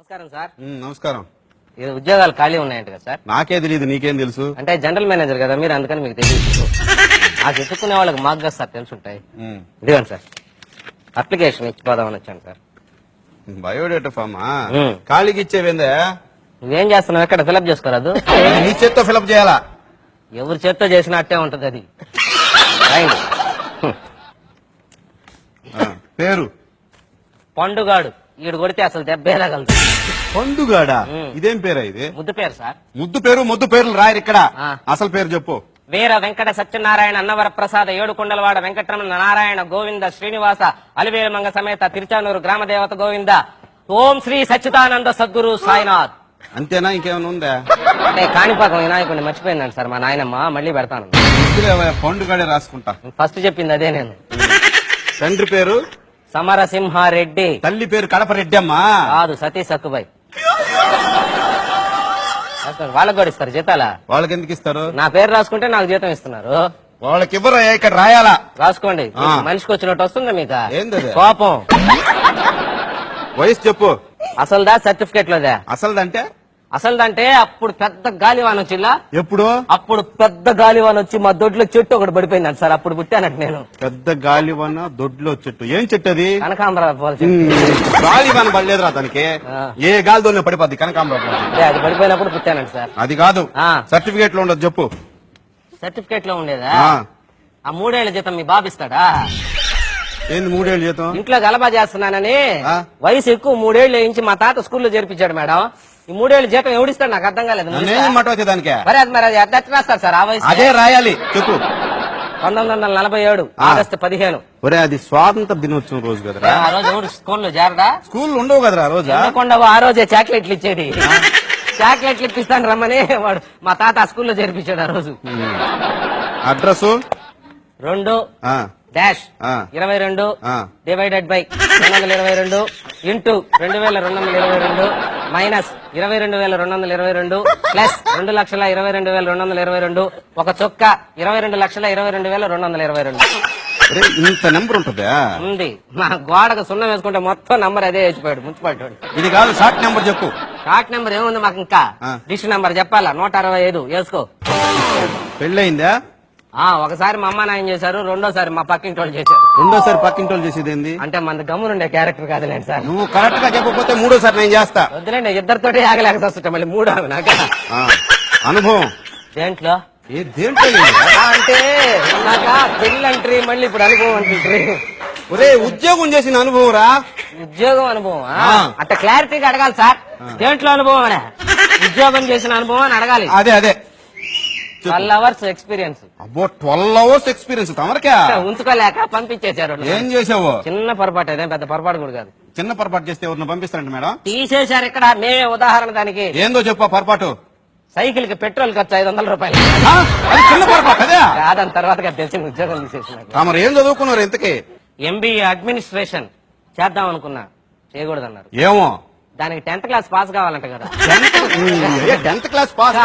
నమస్కారం సార్. నమస్కారం. ఇది ఉద్యోగాలు ఖాళీ ఉన్నాయంట కదా సార్? నాకే తెలియదు, నీకేం తెలుసు? అంటే జనరల్ మేనేజర్ కదా మీరు, అందుకని మీకు తెలియదు. నాకు ఎత్తుకునే వాళ్ళకి మాకు కదా సార్ తెలుసుంటాయి. ఇదిగోండి సార్, అప్లికేషన్ ఇచ్చిపోదామని వచ్చాను సార్. బయోడేటా ఫామా? ఖాళీకి ఇచ్చేవేందా? నువ్వేం చేస్తున్నావు? ఎక్కడ ఫిలప్ చేసుకోరాదు? నీ చేత్తో ఫిలప్ చేయాలా? ఎవరి చేత్తో చేసినట్టే ఉంటది అది. పేరు పండుగాడు. ఈడు కొడితే అసలు దెబ్బేలాగలదు. పండుగాడా? ఇదేం పేరా ఇది? ముద్దు పేరు సార్. ముద్దు పేర్లు రాయరు ఇక్కడ. అసలు పేరు చెప్పు. వీర వెంకట సత్యనారాయణ అన్నవర ప్రసాద ఏడుకొండలవాడ వెంకటరమణ నారాయణ గోవింద శ్రీనివాస అలివేలుమంగ సమేత తిరుచానూరు గ్రామ దేవత గోవింద ఓం శ్రీ సచ్చిదానంద సద్గురు సాయినాథ్. అంతేనా? ఇంకేమైనా ఉందా? అంటే కాణిపాకం వినాయకుడిని మర్చిపోయిందండి సార్ మా నాయనమ్మ. మళ్ళీ పెడతాను. పండుగాడే రాసుకుంటా. ఫస్ట్ చెప్పింది అదే నేను. తండ్రి పేరు సమరసింహారెడ్డి. తల్లి పేరు కడప రెడ్డి అమ్మా. కాదు, సతీ సక్కుబాయ్. వాళ్ళకి కూడా ఇస్తారు జీతాలా? వాళ్ళకి ఎందుకు ఇస్తారు? నా పేరు రాసుకుంటే నాకు జీతం ఇస్తున్నారు. వాళ్ళకి ఇవ్వరు, ఇక్కడ రాయాలా? రాసుకోండి. మనిషికి వచ్చినట్టు వస్తుందా మీకు? ఏంది కోపం? వయసు చెప్పు. అసలుదా సర్టిఫికేట్ లోదా? అసలుదంటే అసలుదంటే అప్పుడు పెద్ద గాలివాన వచ్చిల్లా. ఎప్పుడు? అప్పుడు పెద్ద గాలివాన వచ్చి మా దొడ్లో చెట్టు ఒకటి పడిపోయింది సార్. అప్పుడు పుట్టానట్టు నేను. పెద్ద గాలివాన దొడ్లో చెట్టు? ఏం చెట్టు అది? కనకాంబరాలు. గాలివాన పడలేదురా దానికి. ఏ గాలితోనే పడిపోద్ది కనకాంబరాలు. అది పడిపోయినప్పుడు పుట్టానండి సార్. అది కాదు, సర్టిఫికేట్ లో ఉండదు చెప్పు. సర్టిఫికేట్ లో ఉండేదా? ఆ 3 ఏళ్ల జీతం మీ బాబు ఇస్తాడా? ఏంది 3 ఏళ్ళ జీతం? ఇంట్లో గలబా చేస్తున్నానని వయసు ఎక్కువ 3 ఏళ్ళు వేయించి మా తాత స్కూల్లో చేర్పించాడు మేడం. ఈ 3 ఏళ్ళ జీతం ఎవడిస్తాడు నాకు అర్థం కాలేదు. దానికి మరి అది ఎంత రాస్తారు సార్? ఆ వయసు అదే రాయాలి చెప్పు. 1947 ఆగస్టు 15. ఒరే, అది స్వాతంత్ర దినోత్సవం రోజు కదరా. ఆ రోజు ఎవడు స్కూల్లో చేరడా? స్కూల్ ఉండవు కదరా ఆ రోజు. ఉండవు. ఆ రోజే చాక్లెట్లు ఇచ్చేది. చాక్లెట్లు ఇప్పిస్తాను రమ్మని వాడు మా తాత స్కూల్లో చేర్పించాడు ఆ రోజు. Address 2 dash 22 divided by 222 into 2222 minus 22,222 plus 2,22,222 ఒక చొక్క 22,22,222 ఇంత నెంబర్ ఉంటుందా? ఉంది. మా గోడకు సున్నం వేసుకుంటే మొత్తం నంబర్ అదే వేసిపోయాడు మున్సిపాలిటీ. ఇది కాదు, షార్ట్ నెంబర్ చెప్పు. షార్ట్ నెంబర్ ఏముంది మాకు? ఇంకా డిష్ నెంబర్ చెప్పాలా? 165 వేసుకో. పెళ్ళయిందా? ఒకసారి మా అమ్మ నాయన చేశారు, రెండోసారి మా పక్కింటి వాళ్ళు చేశారు. రెండోసారి పక్కింటి వాళ్ళు చేసేది ఏంది? అంటే మన గమ్మునుండే క్యారెక్టర్ కాదులేండి సార్. నువ్వు కరెక్ట్ గా చెప్పకపోతే మూడోసారి నేను చేస్తా. వద్దులేండి, ఇద్దరితోటి ఆగలేక వస్తుంటా మళ్ళీ 3 నాకు అనుభవం. దేంట్లో? దేంట్లో అంటే నాకు పెళ్ళంట్రీ, మళ్ళీ ఇప్పుడు అనుభవం అంటుంట్రీ. ఒరే, ఉద్యోగం చేసిన అనుభవం రా. ఉద్యోగం అనుభవం అట్లా క్లారిటీగా అడగాలి సార్. దేంట్లో అనుభవం అనే? ఉద్యోగం చేసిన అనుభవం అని అడగాలి. అదే 12 అవర్స్ ఎక్స్పీరియన్స్. అబ్బో, 12 అవర్స్ ఎక్స్పీరియన్స్ తమరికా? ఉంచుకోలేక పంపించేశారు. ఏం చేసావు? చిన్న పొరపాటు, అదే పెద్ద పొరపాటు కూడా కాదు. చిన్న పొరపాటు చేస్తే ఎవరిని పంపిస్తారంట మేడం? తీసేశారు ఇక్కడ. మేమే ఉదాహరణ దానికి. ఏందో చెప్పు పొరపాటు. సైకిల్ కి పెట్రోల్ ఖర్చు 500 రూపాయలు. చిన్న పొరపాటు అదే కాదని తర్వాత తెలిసిన ఉద్యోగం తీసేసిన. మరి ఏం చదువుకున్నారు ఇంతకీ? MBA అడ్మినిస్ట్రేషన్ చేద్దాం అనుకున్నా, చేయకూడదన్నారు. ఏమో, దానికి 10th క్లాస్ పాస్ కావాలంట కదా. 10th class pass